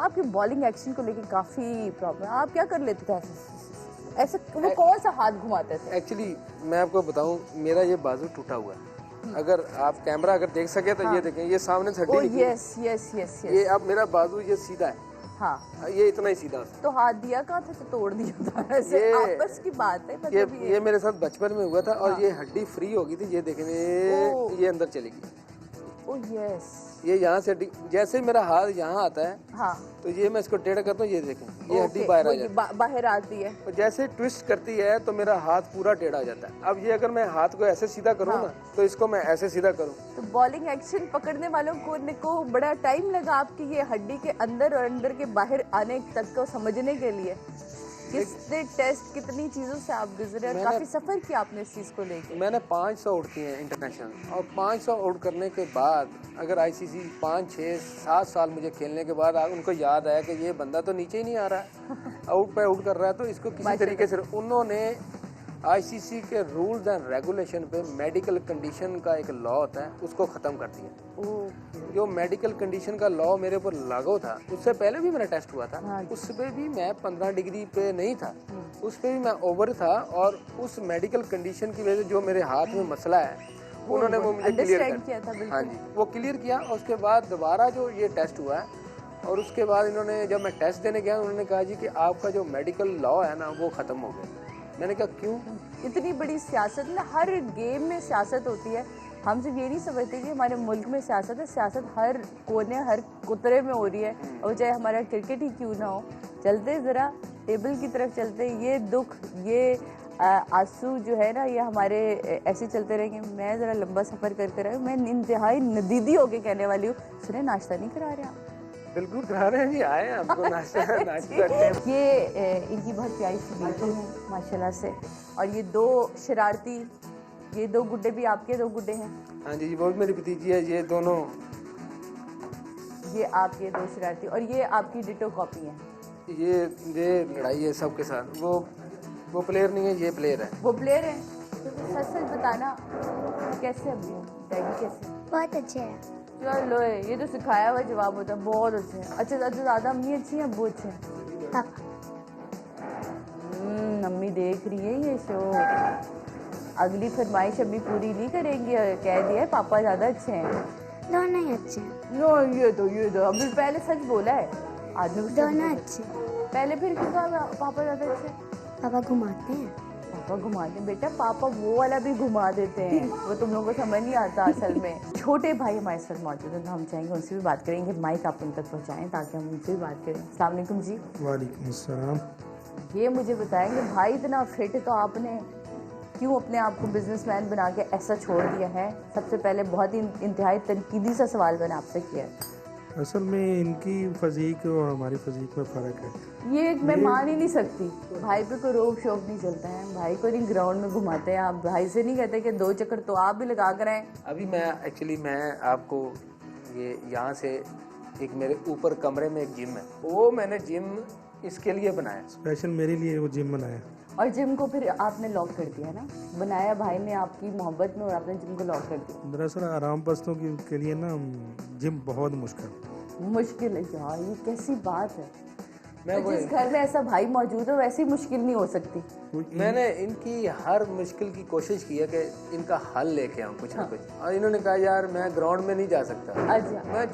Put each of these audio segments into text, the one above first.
आपकी bowling action को लेके काफी प्रॉब्लम है, आप क्या कर लेते थे ऐसे वो कौन सा हाथ घुमाते थे? एक्चुअली मैं आपको बताऊं, मेरा ये बाजू टूटा हुआ है। अगर आप कैमरा अगर देख सके तो ये देखें, ये सामने से हड्डी निकली। Yes yes yes yes. ये अब मेरा बाजू ये सीधा है। हाँ, ये इतना ही सीधा। तो हाथ दिया कहाँ था? तो तोड़ दिया था ऐसे, ये आपस की बात है मतलब। ये मेरे साथ बचपन में हुआ था और ये हड्डी फ्री हो गई थी। ये देखें, ये अंदर चली गई। Oh yes. ये यहाँ से जैसे ही मेरा हाथ यहाँ आता है, हाँ, तो ये मैं इसको टेढ़ा करता हूँ, ये देखें ये हड्डी बाहर आ जाती है, बाहर आती है। और जैसे ट्विस्ट करती है तो मेरा हाथ पूरा टेढ़ा हो जाता है। अब ये अगर मैं हाथ को ऐसे सीधा करूँ ना, तो इसको मैं ऐसे सीधा करूँ। तो बॉलिंग एक्शन पकड़ने वालों को बड़ा टाइम लगा आपकी ये हड्डी के अंदर और अंदर के बाहर आने तक को समझने के लिए? कितने टेस्ट, कितनी चीजों से आप गुजरे और काफी सफर किया आपने इस चीज को लेकर? मैंने 500 आउट किए हैं इंटरनेशनल, और 500 आउट करने के बाद अगर आईसीसी 5, 6, 7 साल मुझे खेलने के बाद उनको याद आया कि ये बंदा तो नीचे ही नहीं आ रहा है, आउट पे आउट कर रहा है, तो इसको किसी तरीके से उन्होंने आईसीसी के रूल्स एंड रेगुलेशन पे मेडिकल कंडीशन का एक लॉ होता है, उसको ख़त्म कर दिया। जो मेडिकल कंडीशन का लॉ मेरे ऊपर लागू था, उससे पहले भी मेरा टेस्ट हुआ था, उसमें भी मैं 15 डिग्री पे नहीं था, उस पर भी मैं ओवर था, और उस मेडिकल कंडीशन की वजह से जो मेरे हाथ में मसला है उन्होंने वो मुझे क्लियर किया था। हाँ जी, वो क्लियर किया। और उसके बाद दोबारा जो ये टेस्ट हुआ है, और उसके बाद इन्होंने, जब मैं टेस्ट देने गया, उन्होंने कहा जी कि आपका जो मेडिकल लॉ है ना, वो ख़त्म हो गया। मैंने कहा क्यों? इतनी बड़ी सियासत में, हर गेम में सियासत होती है। हम सिर्फ ये नहीं समझते कि हमारे मुल्क में सियासत है, सियासत हर कोने, हर कुतरे में हो रही है, और चाहे हमारा क्रिकेट ही क्यों ना हो। चलते ज़रा टेबल की तरफ चलते, ये दुख, ये आंसू जो है ना, ये हमारे ऐसे चलते रहेंगे। मैं ज़रा लंबा सफ़र करके रहा, मैं इंतहाई नदीदी होके कहने वाली हूँ, सुने नाश्ता नहीं करा रहे आप? बिल्कुल करा रहे हैं जी, आए आपको नाश्ता ये इनकी बहुत प्यारी सी बेटी है माशाल्लाह से, और ये 2 शरारती, ये 2 गुड्डे भी आपके 2 गुड्डे हैं? हाँ जी, वो भी मेरी भतीजी है। ये दोनों, ये आपके 2 शरारती, और ये आपकी डिटो कॉपी है। ये लड़ाई है सबके साथ। वो प्लेयर नहीं है, ये प्लेयर है। वो प्लेयर है। तो सच सच बताना, कैसे अभी डैडी कैसे? बहुत अच्छे हैं। चलो, ये तो सिखाया हुआ जवाब होता है, बहुत अच्छे हैं। अच्छा, ज़्यादा अम्मी अच्छी हैं, अब्बू अच्छे हैं? पापा। अम्मी देख रही है ये शो, अगली फरमाइश अभी पूरी नहीं करेंगी, कह दिया है पापा ज़्यादा अच्छे हैं। दोनों ही अच्छे हैं। नो, ये तो अभी पहले सच बोला है आदमी। दोनों अच्छे। पहले फिर क्यों कहा पापा ज़्यादा अच्छे? पापा घुमाते हैं। पापा घुमाते हैं बेटा, पापा वो वाला भी घुमा देते हैं, वो तुम लोगों को समझ नहीं आता असल में। छोटे भाई हमारे साथ मौजूद हैं, तो हम चाहेंगे उनसे भी बात करेंगे, माइक आप उन तक पहुंचाएं ताकि हम उनसे भी बात करें। अस्सलाम वालेकुम जी। वालेकुम अस्सलाम। ये मुझे बताएंगे भाई, इतना फिट है तो आपने क्यों अपने आप को बिजनेसमैन बना के ऐसा छोड़ दिया है? सबसे पहले बहुत ही इंतहाई तनकीदी सा सवाल मैंने आपसे किया है। असल में इनकी फजीक और हमारी फजीक में फ़र्क है। ये मैं मान ही नहीं सकती। भाई पे कोई रोक शोक नहीं चलता है, भाई को नहीं ग्राउंड में घुमाते हैं, आप भाई से नहीं कहते कि 2 चक्कर तो आप भी लगा कर आए? अभी मैं आपको ये यहाँ से एक मेरे ऊपर कमरे में एक जिम है, वो मैंने जिम इसके लिए बनाया, स्पेशल मेरे लिए वो जिम बनाया। और जिम को फिर आपने लॉक कर दिया ना? बनाया भाई ने आपकी मोहब्बत में, और आपने जिम को लॉक कर दिया। दरअसल आराम पस्तों के लिए ना जिम बहुत मुश्किल है यार, ये कैसी बात है? तो जिस घर में ऐसा भाई मौजूद है वैसी मुश्किल नहीं हो सकती। मैंने इनकी हर मुश्किल की कोशिश की है कि इनका हल लेके आऊँ कुछ ना कुछ, और इन्होंने कहा यार मैं ग्राउंड में नहीं जा सकता। अच्छा, मैं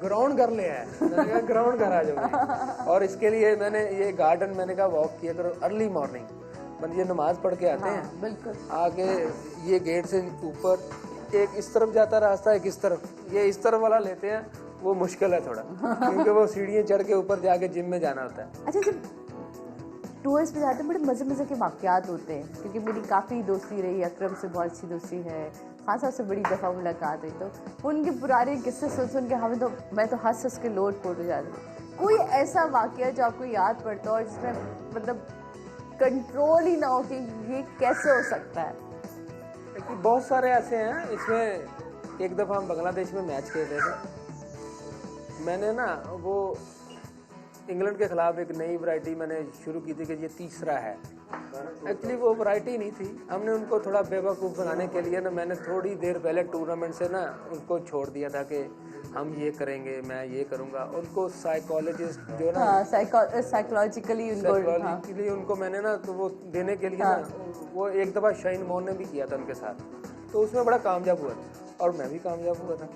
ग्राउंड कर ले है, ग्राउंड कर आ जाऊंगी। और इसके लिए मैंने ये गार्डन, मैंने कहा वॉक किया करो अर्ली मॉर्निंग, मतलब ये नमाज पढ़ के आते हैं, बिल्कुल आके ये गेट से ऊपर एक इस तरफ जाता रास्ता, एक इस तरफ, ये इस तरफ वाला लेते हैं, वो मुश्किल है थोड़ा क्योंकि वो सीढ़ियाँ चढ़ के ऊपर जाके जिम में जाना होता है। अच्छा, जब टूर्स पे जाते हैं बड़े मज़े के वाक़यात होते हैं, क्योंकि मेरी काफ़ी दोस्ती रही, अकरम से बहुत अच्छी दोस्ती है, खान साहब से बड़ी दफ़ा मुलाकात हुई, तो उनके पुराने किस्से सुन के मैं तो हंस के लोट पोट हो जाती हूँ। कोई ऐसा वाक़या जो आपको याद पड़ता हो जिसमें मतलब कंट्रोल ही ना हो कि ये कैसे हो सकता है? बहुत सारे ऐसे हैं। इसमें एक दफ़ा हम बांग्लादेश में मैच खेल रहे थे, मैंने ना वो इंग्लैंड के खिलाफ एक नई वैरायटी मैंने शुरू की थी कि ये तीसरा है। एक्चुअली वो वैरायटी नहीं थी, हमने उनको थोड़ा बेवकूफ़ बनाने के लिए ना मैंने थोड़ी देर पहले टूर्नामेंट से ना उनको छोड़ दिया था कि हम ये करेंगे, मैं ये करूँगा। उनको साइकोलॉजिस्ट जो ना साइकोलॉजिकली साइकोलॉजिकली उनको मैंने ना तो वो देने के लिए ना वो एक दफ़ा शाइन मोहन ने भी किया था उनके साथ, तो उसमें बड़ा कामयाब हुआ था और मैं भी कामयाब हुआ था।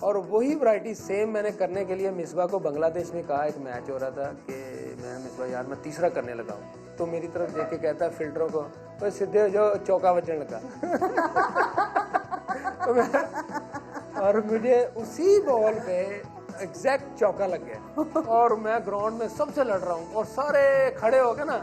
और वही वैरायटी सेम मैंने करने के लिए मिसबा को बांग्लादेश में कहा, एक मैच हो रहा था कि मैं मिसबा यार मैं तीसरा करने लगा हूँ, तो मेरी तरफ देख के कहता फिल्टरों को तो सीधे जो चौका बजने लगा तो मैं और मुझे उसी बॉल पे एग्जैक्ट चौका लग गया और मैं ग्राउंड में सबसे लड़ रहा हूँ और सारे खड़े हो गए ना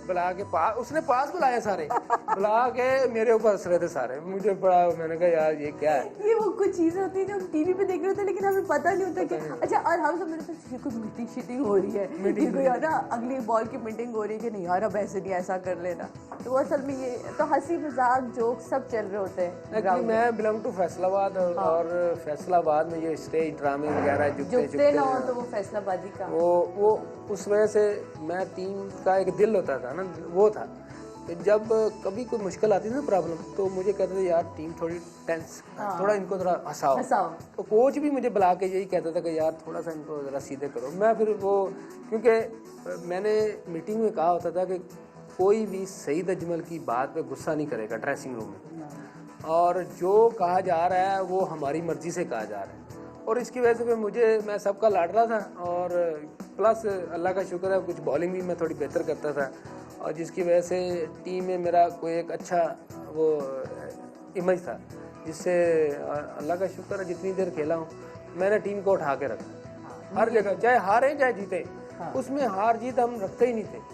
बुला के पास, उसने पास बुलाए सारे बुला के मेरे ऊपर हंस रहे थे सारे। मुझे बड़ा मैंने कहा यार ये क्या है, ये वो कुछ चीजें होती है जो हम टीवी पे देख रहे होते हैं लेकिन हमें पता नहीं होता कि अच्छा। और हम सब मेरे पास ये कोई मीटिंग शीटिंग हो रही है, ये कोई ना अगली बॉल की मीटिंग हो रही है कि नहीं यार अब ऐसे नहीं ऐसा कर लेना, तो वो असल में ये तो हंसी मजाक जोक सब चल रहे होते हैं। एक्चुअली मैं बिलोंग टू फैसलाबाद और फैसलाबाद में ये स्टेज ड्रामे वगैरह जुगते ना हो तो वो फैसलाबादी का वो उस वजह से मैं टीम का एक दिल होता था ना, वो था कि जब कभी कोई मुश्किल आती थी ना प्रॉब्लम, तो मुझे कहते थे यार टीम थोड़ी टेंस, थोड़ा इनको थोड़ा हंसाओ। तो कोच भी मुझे बुला के यही कहता था कि यार थोड़ा सा इनको ज़रा सीधे करो। मैं फिर वो क्योंकि मैंने मीटिंग में कहा होता था कि कोई भी सईद अजमल की बात पे गुस्सा नहीं करेगा ड्रेसिंग रूम में, और जो कहा जा रहा है वो हमारी मर्जी से कहा जा रहा है। और इसकी वजह से फिर मैं सबका लाड रहा था और प्लस अल्लाह का शुक्र है कुछ बॉलिंग भी मैं थोड़ी बेहतर करता था, और जिसकी वजह से टीम में मेरा कोई एक अच्छा वो इमेज था, जिससे अल्लाह का शुक्र है जितनी देर खेला हूँ मैंने टीम को उठा के रखा हर जगह, चाहे हारे चाहे जीते। उसमें हार जीत हम रखते ही नहीं थे।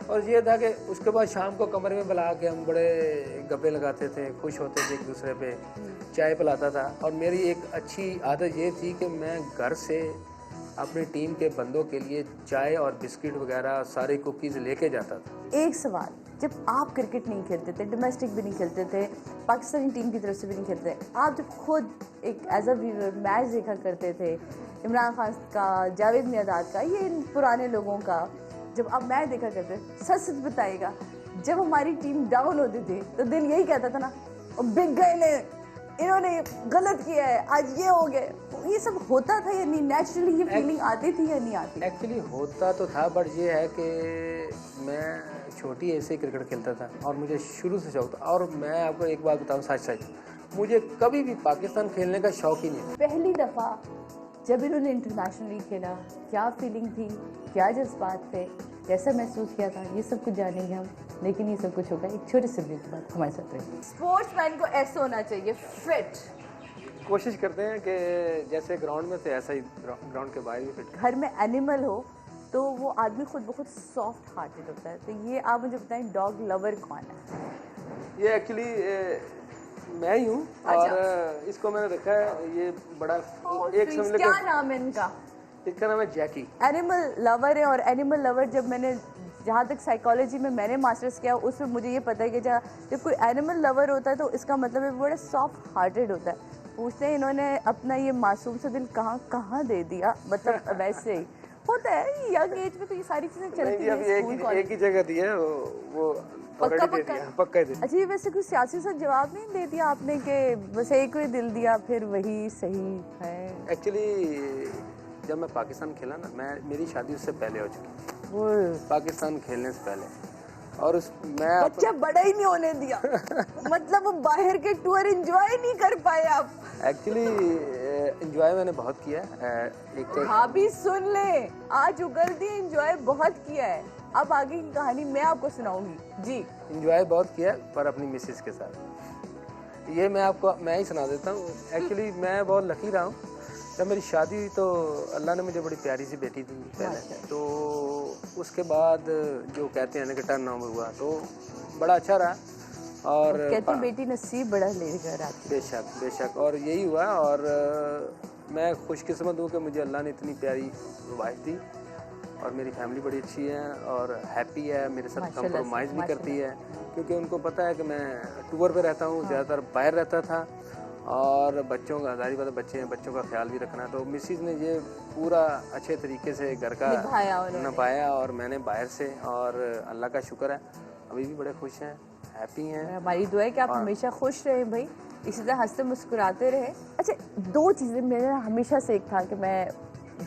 और ये था कि उसके बाद शाम को कमरे में बुला के हम बड़े गप्पे लगाते थे, खुश होते थे, एक दूसरे पे चाय पिलाता था। और मेरी एक अच्छी आदत ये थी कि मैं घर से अपनी टीम के बंदों के लिए चाय और बिस्किट वगैरह सारे कुकीज़ लेके जाता था। एक सवाल, जब आप क्रिकेट नहीं खेलते थे, डोमेस्टिक भी नहीं खेलते थे, पाकिस्तानी टीम की तरफ से भी नहीं खेलते थे, आप जब खुद एक एज अ व्यूअर मैच देखा करते थे, इमरान खान का, जावेद मियादाद का, ये इन पुराने लोगों का, जब आप मैच देखा करते सच सच बताइएगा, जब हमारी टीम डाउन होती थी तो दिल यही कहता था ना बिग गए ने, इन्होंने गलत किया है, आज ये हो गए, ये सब होता था या नहीं? नेचुरली ये फीलिंग आती थी या नहीं आती? एक्चुअली होता तो था, बट ये है कि मैं छोटी ऐसे क्रिकेट खेलता था और मुझे शुरू से शौक था। और मैं आपको एक बात बताऊँ सच, मुझे कभी भी पाकिस्तान खेलने का शौक ही नहीं। पहली दफ़ा जब इन्होंने इंटरनेशनली खेला, क्या फीलिंग थी, क्या जज्बात थे, कैसा महसूस किया था, ये सब कुछ जानेंगे हम। लेकिन ये सब कुछ होगा एक छोटे से ब्रेक के बाद। हमारे साथ रहिए। स्पोर्ट्समैन को ऐसा होना चाहिए, फिट। कोशिश करते हैं कि जैसे ग्राउंड में थे ऐसा ही ग्राउंड के बाहर भी फिट। घर में एनिमल हो तो वो आदमी खुद बहुत सॉफ्ट हार्टेड होता है। तो ये आप मुझे बताएं, डॉग लवर कौन है? ये एक्चुअली मैं ही हूँ। और इसको मैंने देखा है, ये बड़ा एक समझ क्या नाम है इनका? इसका नाम है जैकी। एनिमल लवर है। और एनिमल लवर जब मैंने जहाँ तक साइकोलॉजी में मैंने मास्टर्स किया, उसमें मुझे ये पता है कि जब कोई एनिमल लवर होता है तो इसका मतलब है बड़ा सॉफ्ट हार्टेड होता है। पूछते हैं इन्होंने अपना ये मासूम सा दिल कहाँ दे दिया, मतलब वैसे ही होता है यंग एज में, तो ये सारी चीजें चलती हैं। एक ही जगह दी है वो पक्का दे। अच्छा, ये वैसे कोई सियासी सा जवाब नहीं दे दिया आपने कि बस एक ही दिल दिया फिर वही सही है? एक्चुअली जब मैं पाकिस्तान खेला ना, मेरी शादी उससे पहले हो चुकी, पाकिस्तान खेलने से पहले। और मैं बच्चा बड़ा ही नहीं होने दिया मतलब वो बाहर के टूर एंजॉय नहीं कर पाए आप? एक्चुअली एंजॉय मैंने बहुत किया है। एक तो भाभी सुन ले, आज उगल दी, एंजॉय बहुत किया है। अब आगे की कहानी मैं आपको सुनाऊंगी जी। एंजॉय बहुत किया पर अपनी मिसेस के साथ। ये मैं ही सुना देता हूँ। एक्चुअली मैं बहुत लकी रहा हूँ। जब मेरी शादी हुई तो अल्लाह ने मुझे बड़ी प्यारी सी बेटी दी पहले, तो उसके बाद जो कहते हैं ना कि टर्न ओवर हुआ तो बड़ा अच्छा रहा। और कहते बेटी नसीब बड़ा लेकर आती। बेशक और यही हुआ। और मैं खुशकिस्मत हूँ कि मुझे अल्लाह ने इतनी प्यारी वाइफ दी और मेरी फैमिली बड़ी अच्छी है और हैप्पी है, मेरे साथ कंप्रोमाइज़ भी करती है, क्योंकि उनको पता है कि मैं टूर पे रहता हूँ, ज़्यादातर बाहर रहता था और बच्चों का जाहिर बात है बच्चे हैं, बच्चों का ख्याल भी रखना है। तो मिसिज़ ने ये पूरा अच्छे तरीके से घर का निभाया और मैंने बाहर से, और अल्लाह का शुक्र है अभी भी बड़े खुश हैं, हैप्पी हैं। हमारी दुआ है कि आप हमेशा खुश रहें भाई, इसी तरह हंसते मुस्कुराते रहें। अच्छा, दो चीज़ें मेरा हमेशा से एक था कि मैं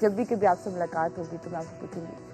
जब भी कभी आपसे मुलाकात होगी तो मैं आपको पूछूंगी